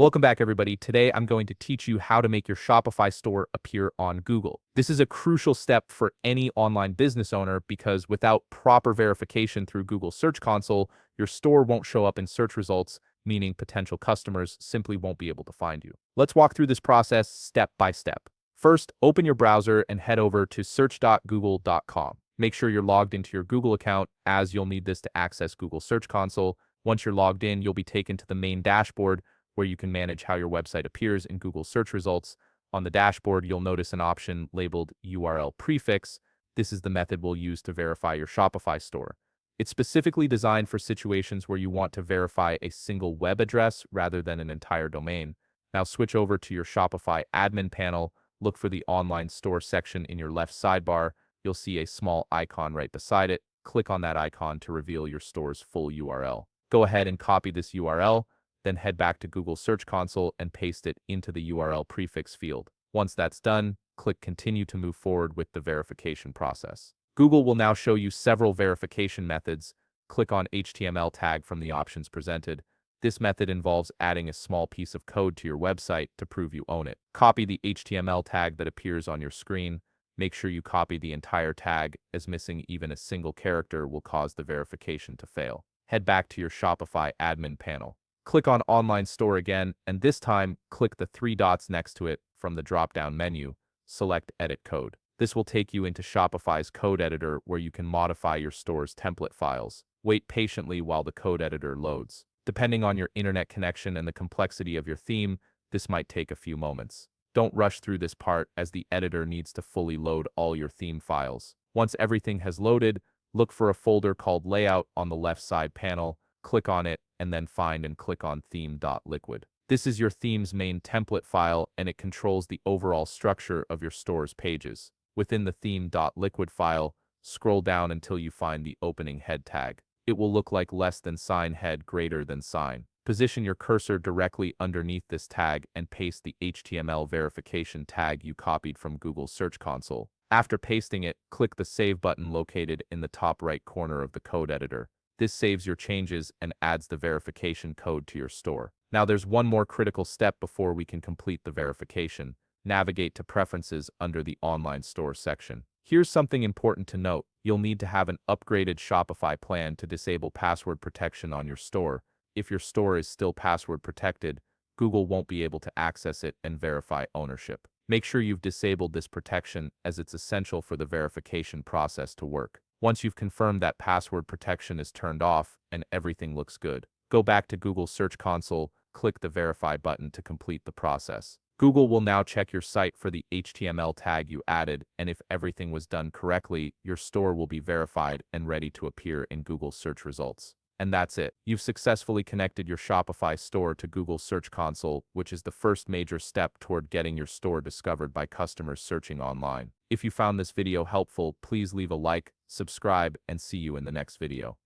Welcome back, everybody. Today, I'm going to teach you how to make your Shopify store appear on Google. This is a crucial step for any online business owner because without proper verification through Google Search Console, your store won't show up in search results, meaning potential customers simply won't be able to find you. Let's walk through this process step by step. First, open your browser and head over to search.google.com. Make sure you're logged into your Google account, as you'll need this to access Google Search Console. Once you're logged in, you'll be taken to the main dashboard where you can manage how your website appears in Google search results. On the dashboard, you'll notice an option labeled URL prefix. This is the method we'll use to verify your Shopify store. It's specifically designed for situations where you want to verify a single web address rather than an entire domain. Now switch over to your Shopify admin panel. Look for the online store section in your left sidebar. You'll see a small icon right beside it. Click on that icon to reveal your store's full URL. Go ahead and copy this URL. Then head back to Google Search Console and paste it into the URL prefix field. Once that's done, click Continue to move forward with the verification process. Google will now show you several verification methods. Click on HTML tag from the options presented. This method involves adding a small piece of code to your website to prove you own it. Copy the HTML tag that appears on your screen. Make sure you copy the entire tag, as missing even a single character will cause the verification to fail. Head back to your Shopify admin panel. Click on Online Store again, and this time, click the three dots next to it from the drop-down menu. Select Edit Code. This will take you into Shopify's code editor where you can modify your store's template files. Wait patiently while the code editor loads. Depending on your internet connection and the complexity of your theme, this might take a few moments. Don't rush through this part, as the editor needs to fully load all your theme files. Once everything has loaded, look for a folder called Layout on the left side panel. Click on it, and then find and click on theme.liquid. This is your theme's main template file, and it controls the overall structure of your store's pages. Within the theme.liquid file, scroll down until you find the opening head tag. It will look like less than sign head greater than sign. Position your cursor directly underneath this tag and paste the HTML verification tag you copied from Google Search Console. After pasting it, click the Save button located in the top right corner of the code editor. This saves your changes and adds the verification code to your store. Now there's one more critical step before we can complete the verification. Navigate to Preferences under the Online Store section. Here's something important to note. You'll need to have an upgraded Shopify plan to disable password protection on your store. If your store is still password protected, Google won't be able to access it and verify ownership. Make sure you've disabled this protection, as it's essential for the verification process to work. Once you've confirmed that password protection is turned off and everything looks good, go back to Google Search Console, click the Verify button to complete the process. Google will now check your site for the HTML tag you added, and if everything was done correctly, your store will be verified and ready to appear in Google search results. And that's it. You've successfully connected your Shopify store to Google Search Console, which is the first major step toward getting your store discovered by customers searching online. If you found this video helpful, please leave a like, subscribe, and see you in the next video.